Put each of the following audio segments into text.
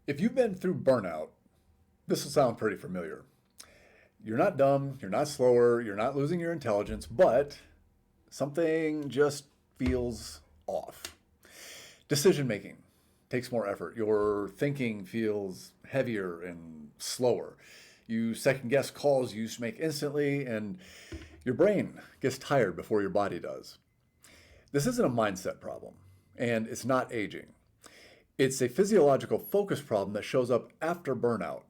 If you've been through burnout, this will sound pretty familiar. You're not dumb, you're not slower, you're not losing your intelligence, but something just feels off. Decision making takes more effort. Your thinking feels heavier and slower. You second guess calls you used to make instantly, and your brain gets tired before your body does. This isn't a mindset problem, and it's not aging. It's a physiological focus problem that shows up after burnout,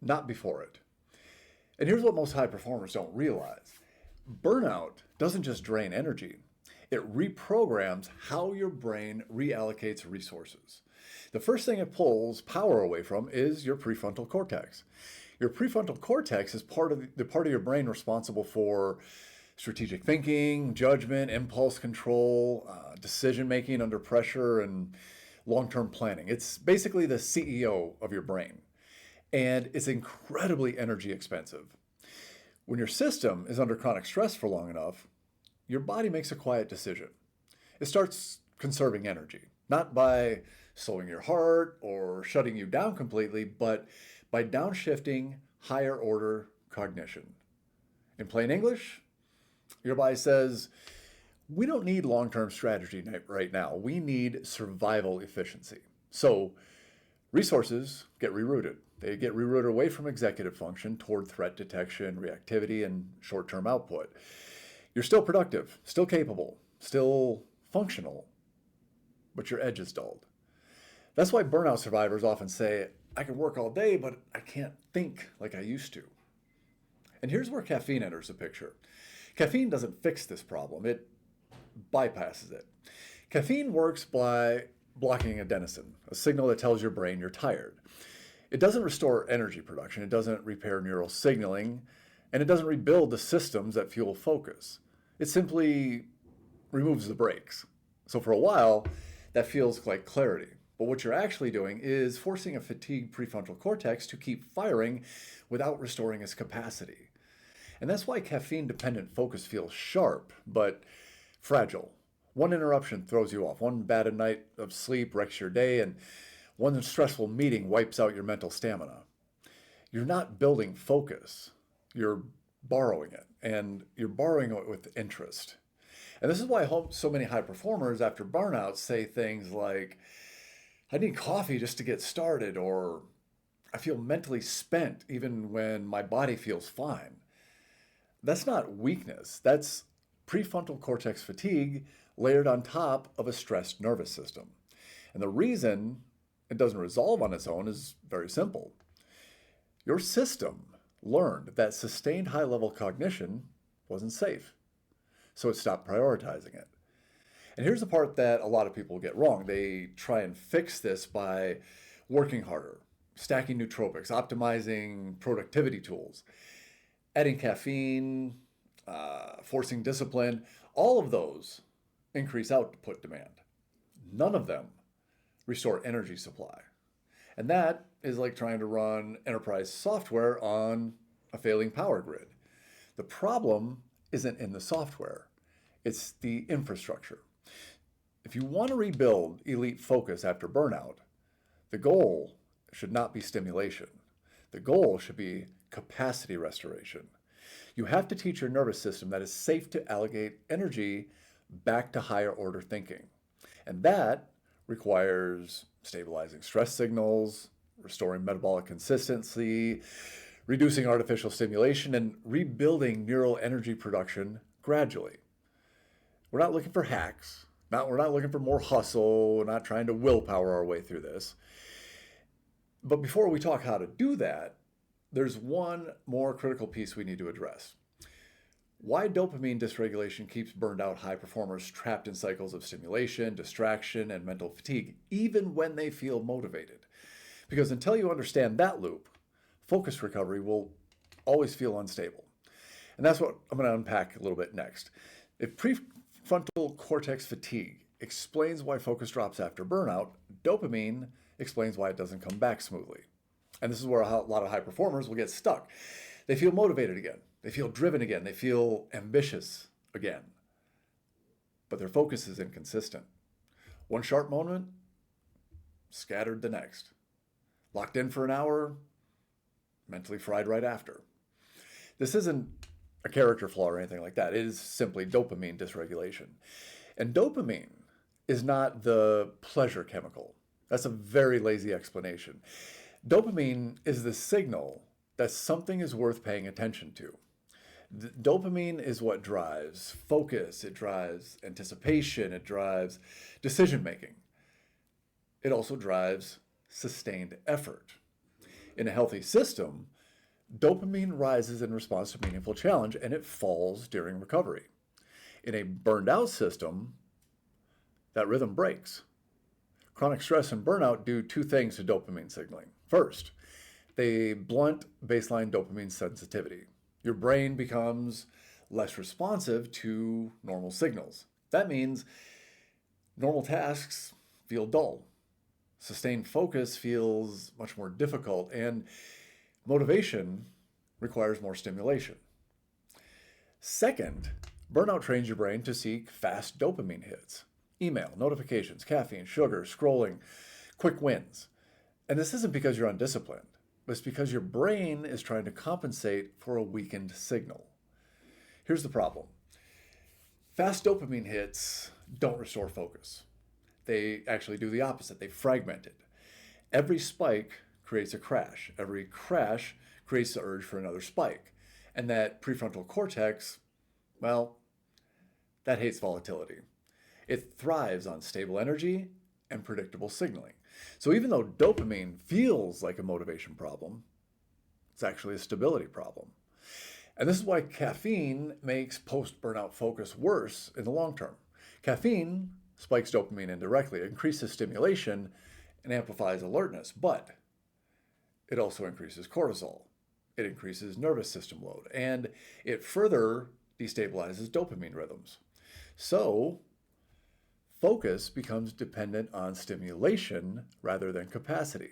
not before it. And here's what most high performers don't realize: burnout doesn't just drain energy, it reprograms how your brain reallocates resources. The first thing it pulls power away from is your prefrontal cortex. Your prefrontal cortex is the part of your brain responsible for strategic thinking, judgment, impulse control, decision making under pressure, and long term planning. It's basically the CEO of your brain, and it's incredibly energy expensive. When your system is under chronic stress for long enough, your body makes a quiet decision. It starts conserving energy, not by slowing your heart or shutting you down completely, but by downshifting higher order cognition. In plain English, your body says, we don't need long term strategy right now. We need survival efficiency. So resources get rerouted. They get rerouted away from executive function toward threat detection, reactivity, and short term output. You're still productive, still capable, still functional, but your edge is dulled. That's why burnout survivors often say, I can work all day, but I can't think like I used to. And here's where caffeine enters the picture. Caffeine doesn't fix this problem, it bypasses it. Caffeine works by blocking adenosine, a signal that tells your brain you're tired. It doesn't restore energy production, it doesn't repair neural signaling, and it doesn't rebuild the systems that fuel focus. It simply removes the brakes. So for a while, that feels like clarity. But what you're actually doing is forcing a fatigued prefrontal cortex to keep firing without restoring its capacity. And that's why caffeine-dependent focus feels sharp, but fragile. One interruption throws you off. One bad night of sleep wrecks your day, and one stressful meeting wipes out your mental stamina. You're not building focus. You're borrowing it, and you're borrowing it with interest. And this is why so many high performers after burnout say things like, I need coffee just to get started, or I feel mentally spent even when my body feels fine. That's not weakness. That's prefrontal cortex fatigue layered on top of a stressed nervous system. And the reason it doesn't resolve on its own is very simple. Your system learned that sustained high level cognition wasn't safe, so it stopped prioritizing it. And here's the part that a lot of people get wrong. They try and fix this by working harder, stacking nootropics, optimizing productivity tools, adding caffeine, forcing discipline. All of those increase output demand. None of them restore energy supply. And that is like trying to run enterprise software on a failing power grid. The problem isn't in the software, it's the infrastructure. If you want to rebuild elite focus after burnout, the goal should not be stimulation. The goal should be capacity restoration. You have to teach your nervous system that it's safe to allocate energy back to higher order thinking. And that requires stabilizing stress signals, restoring metabolic consistency, reducing artificial stimulation, and rebuilding neural energy production gradually. We're not looking for hacks. We're not looking for more hustle. We're not trying to willpower our way through this. But before we talk how to do that, there's one more critical piece we need to address. Why dopamine dysregulation keeps burned out high performers trapped in cycles of stimulation, distraction, and mental fatigue, even when they feel motivated. Because until you understand that loop, focus recovery will always feel unstable. And that's what I'm going to unpack a little bit next. If prefrontal cortex fatigue explains why focus drops after burnout, dopamine explains why it doesn't come back smoothly. And this is where a lot of high performers will get stuck. They feel motivated again. They feel driven again. They feel ambitious again. But their focus is inconsistent. One sharp moment, scattered the next. Locked in for an hour, mentally fried right after. This isn't a character flaw or anything like that. It is simply dopamine dysregulation. And dopamine is not the pleasure chemical. That's a very lazy explanation. Dopamine is the signal that something is worth paying attention to. Dopamine is what drives focus, it drives anticipation, it drives decision making. It also drives sustained effort. In a healthy system, dopamine rises in response to meaningful challenge and it falls during recovery. In a burned out system, that rhythm breaks. Chronic stress and burnout do two things to dopamine signaling. First, they blunt baseline dopamine sensitivity. Your brain becomes less responsive to normal signals. That means normal tasks feel dull. Sustained focus feels much more difficult, and motivation requires more stimulation. Second, burnout trains your brain to seek fast dopamine hits. Email, notifications, caffeine, sugar, scrolling, quick wins. And this isn't because you're undisciplined, but it's because your brain is trying to compensate for a weakened signal. Here's the problem. Fast dopamine hits don't restore focus. They actually do the opposite. They fragment it. Every spike creates a crash. Every crash creates the urge for another spike. And that prefrontal cortex, well, that hates volatility. It thrives on stable energy and predictable signaling. So even though dopamine feels like a motivation problem, it's actually a stability problem. And this is why caffeine makes post-burnout focus worse in the long term. Caffeine spikes dopamine indirectly, it increases stimulation and amplifies alertness, but it also increases cortisol. It increases nervous system load, and it further destabilizes dopamine rhythms. So focus becomes dependent on stimulation rather than capacity.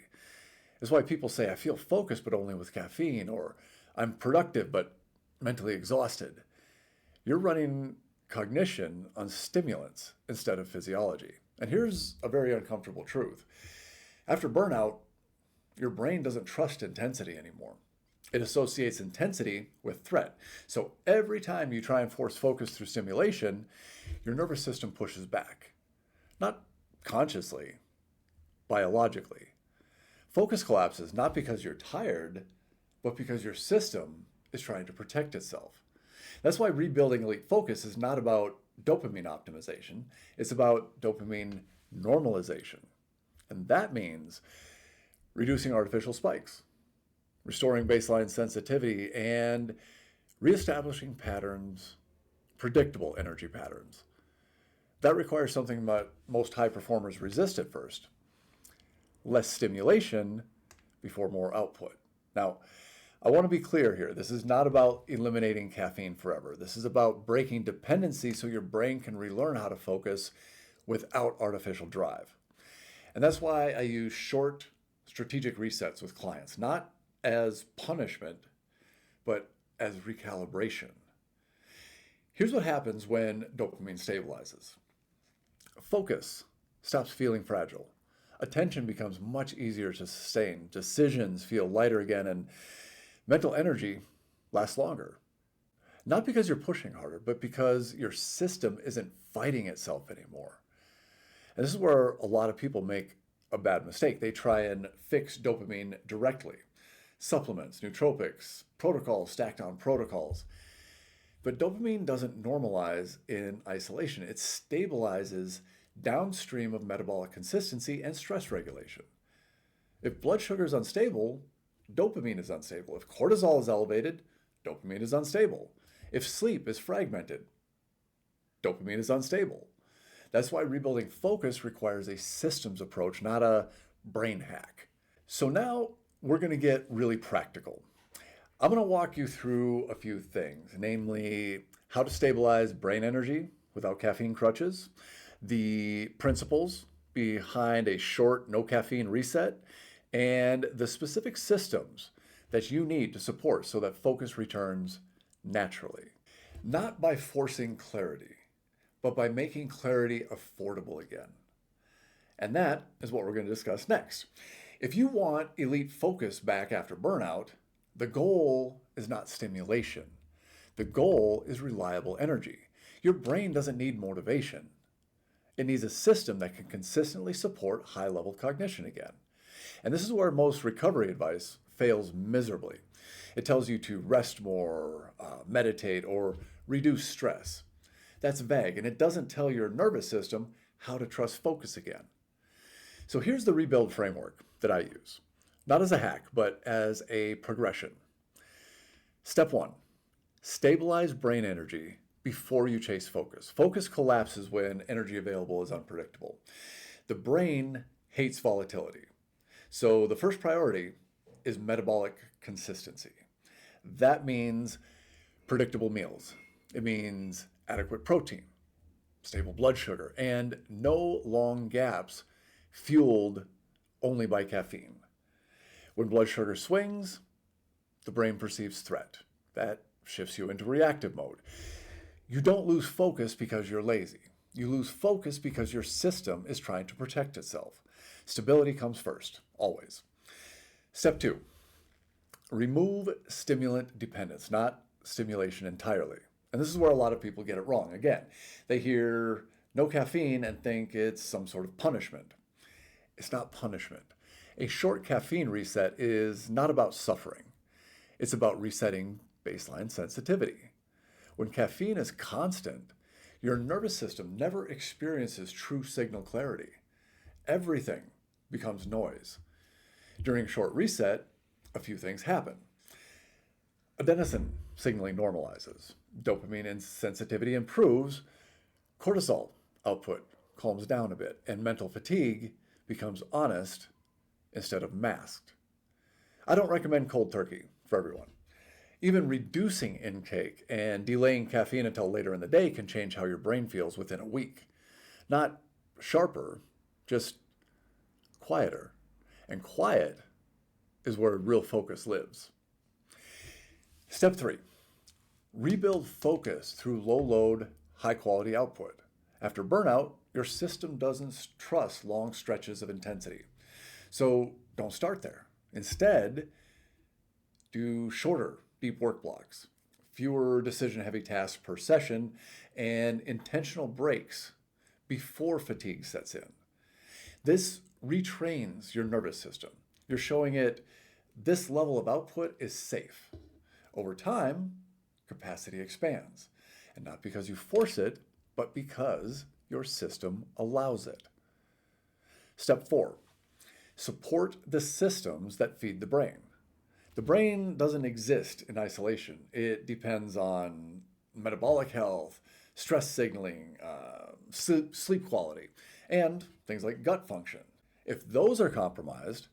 That's why people say, I feel focused but only with caffeine, or I'm productive but mentally exhausted. You're running cognition on stimulants instead of physiology. And here's a very uncomfortable truth. After burnout, your brain doesn't trust intensity anymore. It associates intensity with threat. So every time you try and force focus through stimulation, your nervous system pushes back. Not consciously, biologically. Focus collapses not because you're tired, but because your system is trying to protect itself. That's why rebuilding elite focus is not about dopamine optimization. It's about dopamine normalization. And that means reducing artificial spikes, restoring baseline sensitivity, and reestablishing patterns, predictable energy patterns. That requires something that most high performers resist at first. Less stimulation before more output. Now, I want to be clear here. This is not about eliminating caffeine forever. This is about breaking dependency so your brain can relearn how to focus without artificial drive. And that's why I use short strategic resets with clients, not as punishment, but as recalibration. Here's what happens when dopamine stabilizes. Focus stops feeling fragile. Attention becomes much easier to sustain. Decisions feel lighter again, and mental energy lasts longer. Not because you're pushing harder, but because your system isn't fighting itself anymore. And this is where a lot of people make a bad mistake. They try and fix dopamine directly. Supplements, nootropics, protocols stacked on protocols. But dopamine doesn't normalize in isolation. It stabilizes downstream of metabolic consistency and stress regulation. If blood sugar is unstable, dopamine is unstable. If cortisol is elevated, dopamine is unstable. If sleep is fragmented, dopamine is unstable. That's why rebuilding focus requires a systems approach, not a brain hack. So now we're going to get really practical. I'm going to walk you through a few things, namely how to stabilize brain energy without caffeine crutches, the principles behind a short, no caffeine reset, and the specific systems that you need to support so that focus returns naturally. Not by forcing clarity, but by making clarity affordable again. And that is what we're going to discuss next. If you want elite focus back after burnout, the goal is not stimulation. The goal is reliable energy. Your brain doesn't need motivation. It needs a system that can consistently support high-level cognition again. And this is where most recovery advice fails miserably. It tells you to rest more, meditate, or reduce stress. That's vague, and it doesn't tell your nervous system how to trust focus again. So here's the rebuild framework that I use, not as a hack, but as a progression. Step 1, stabilize brain energy before you chase focus. Focus collapses when energy available is unpredictable. The brain hates volatility. So the first priority is metabolic consistency. That means predictable meals. It means adequate protein, stable blood sugar, and no long gaps fueled only by caffeine. When blood sugar swings, the brain perceives threat. That shifts you into reactive mode. You don't lose focus because you're lazy. You lose focus because your system is trying to protect itself. Stability comes first, always. Step 2, remove stimulant dependence, not stimulation entirely. And this is where a lot of people get it wrong. Again, they hear no caffeine and think it's some sort of punishment. It's not punishment. A short caffeine reset is not about suffering. It's about resetting baseline sensitivity. When caffeine is constant, your nervous system never experiences true signal clarity. Everything becomes noise. During a short reset, a few things happen. Adenosine signaling normalizes. Dopamine sensitivity improves. Cortisol output calms down a bit. And mental fatigue becomes honest instead of masked. I don't recommend cold turkey for everyone. Even reducing intake and delaying caffeine until later in the day can change how your brain feels within a week. Not sharper, just quieter. And quiet is where real focus lives. Step 3, rebuild focus through low load, high quality output. After burnout, your system doesn't trust long stretches of intensity. So don't start there. Instead, do shorter, deep work blocks, fewer decision-heavy tasks per session, and intentional breaks before fatigue sets in. This retrains your nervous system. You're showing it this level of output is safe. Over time, capacity expands, and not because you force it, but because your system allows it. Step 4, support the systems that feed the brain. The brain doesn't exist in isolation. It depends on metabolic health, stress signaling, sleep quality, and things like gut function. If those are compromised,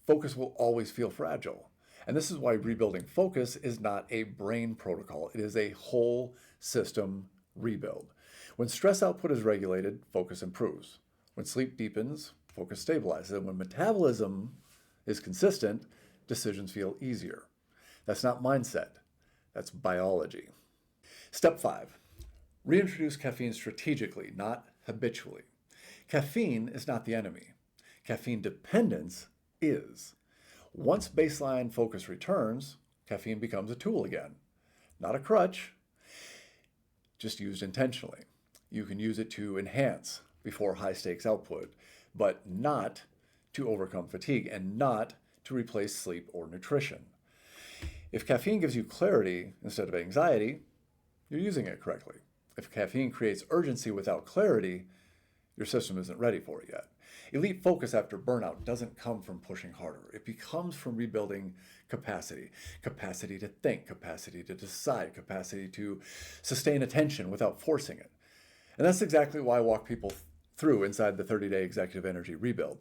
focus will always feel fragile. And this is why rebuilding focus is not a brain protocol. It is a whole system rebuild. When stress output is regulated, focus improves. When sleep deepens, focus stabilizes. And when metabolism is consistent, decisions feel easier. That's not mindset. That's biology. Step 5, reintroduce caffeine strategically, not habitually. Caffeine is not the enemy. Caffeine dependence is. Once baseline focus returns, caffeine becomes a tool again. Not a crutch, just used intentionally. You can use it to enhance before high stakes output, but not to overcome fatigue and not to replace sleep or nutrition. If caffeine gives you clarity instead of anxiety, you're using it correctly. If caffeine creates urgency without clarity, your system isn't ready for it yet. Elite focus after burnout doesn't come from pushing harder. It becomes from rebuilding capacity. Capacity to think, capacity to decide, capacity to sustain attention without forcing it. And that's exactly why I walk people through inside the 30-day executive energy rebuild.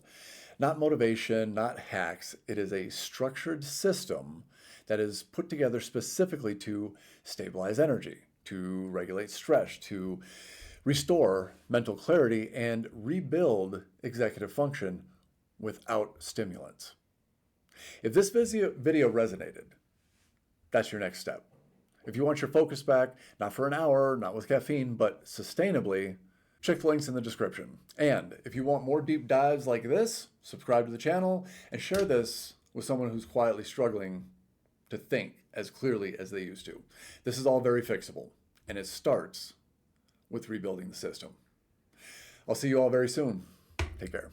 Not motivation, not hacks. It is a structured system that is put together specifically to stabilize energy, to regulate stress, to restore mental clarity, and rebuild executive function without stimulants. If this video resonated, that's your next step. If you want your focus back, not for an hour, not with caffeine, but sustainably, Check the links in the description. And if you want more deep dives like this, subscribe to the channel and share this with someone who's quietly struggling to think as clearly as they used to. This is all very fixable, and it starts with rebuilding the system. I'll see you all very soon. Take care.